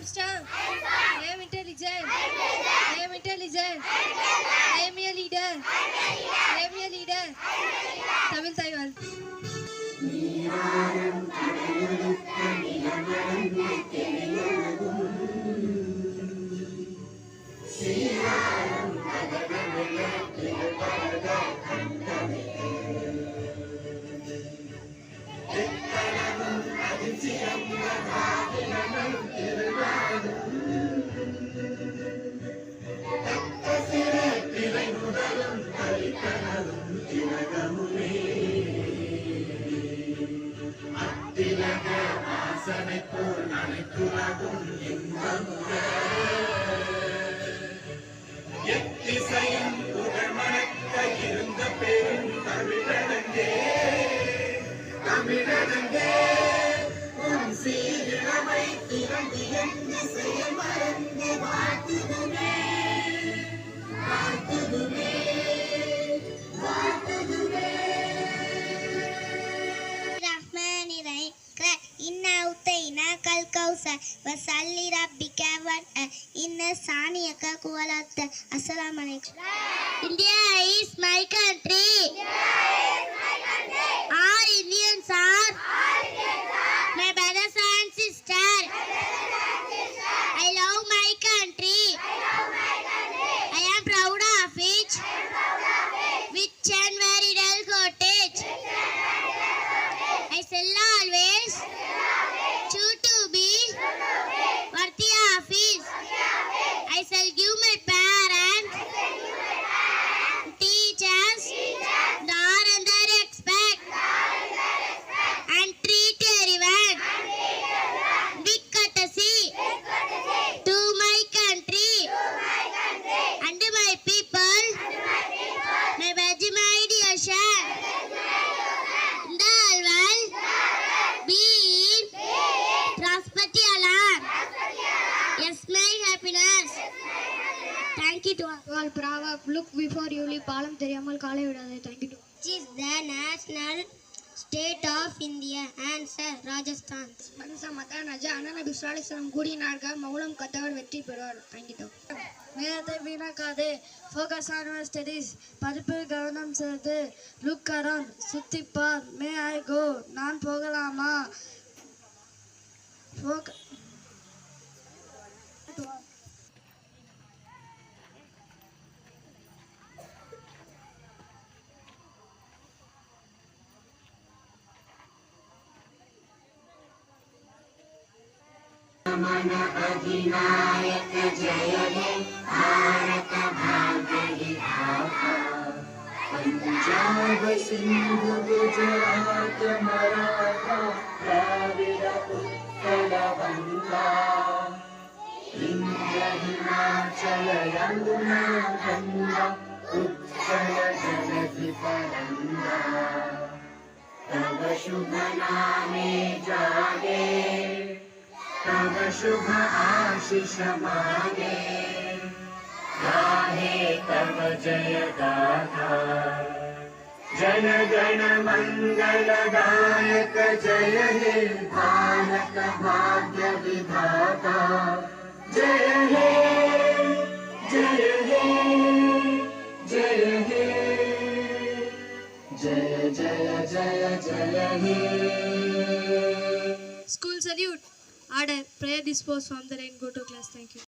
am strong. I am intelligent. I am intelligent. I am a leader. I am a leader. Tamil Taiwan. எத்திசையும் புகழ்மணக்க இருந்த பெரும் தமிழனங்கே தமிழனங்கே உன் சீரிழமை திரண்டு என் திசையை மறந்து வாழ்த்துதுமே வாழ்த்துதுமே வாழ்த்துதுமே Inna utaina kal kausa wasalli rabbika wa inna saniyaka kuwalatta. Assalamu alaikum. India is my country. All Indians are my brothers and sisters. I love my country. I am proud of it. With and very dull cottage. I shall always choose to be worthy of it. I shall give my parents, teachers, the honor and the respect, and treat everyone with courtesy to my country and my people. My veg, my dear Shah, the world be prosperity alarm. Yes, my happiness. Thank you to all. Proverb, look before you leap. பாலம் தெரியாமல் காலை விடாதே. Thank you. Which is the national state of India? Answer, Rajasthan. மனுஷ மத நஜ அண்ணன் நபி ஸல்லல்லாஹு அலைஹி வஸல்லம் கூறினார்கள் மௌனம் கத்தவர் வெற்றி பெறுவார். Thank you. நேரத்தை வீணாக்காதே. Focus on your studies. படிப்பில் கவனம் செலுத்து. Look around. சுத்திப்பார். May I go? நான் போகலாமா? मन अधिनायक जय हे भारत भाग्य विधाता पंजाब सिंधु गुजरात मराठा द्राविड उत्कल गंगा विंध्य हिमाचल यमुना गंगा उत्कल जगति तरंगा तव शुभ नामे जागे तव शुभ आशीष मागे गाहे तव जय गाथा जन गण मंगलदायक जय हे भारत भाग्य विधाता जय हे जय हे जय हे जय जय जय जय हे. School salute. Order. Prayer disposed from the rain. Go to class. Thank you.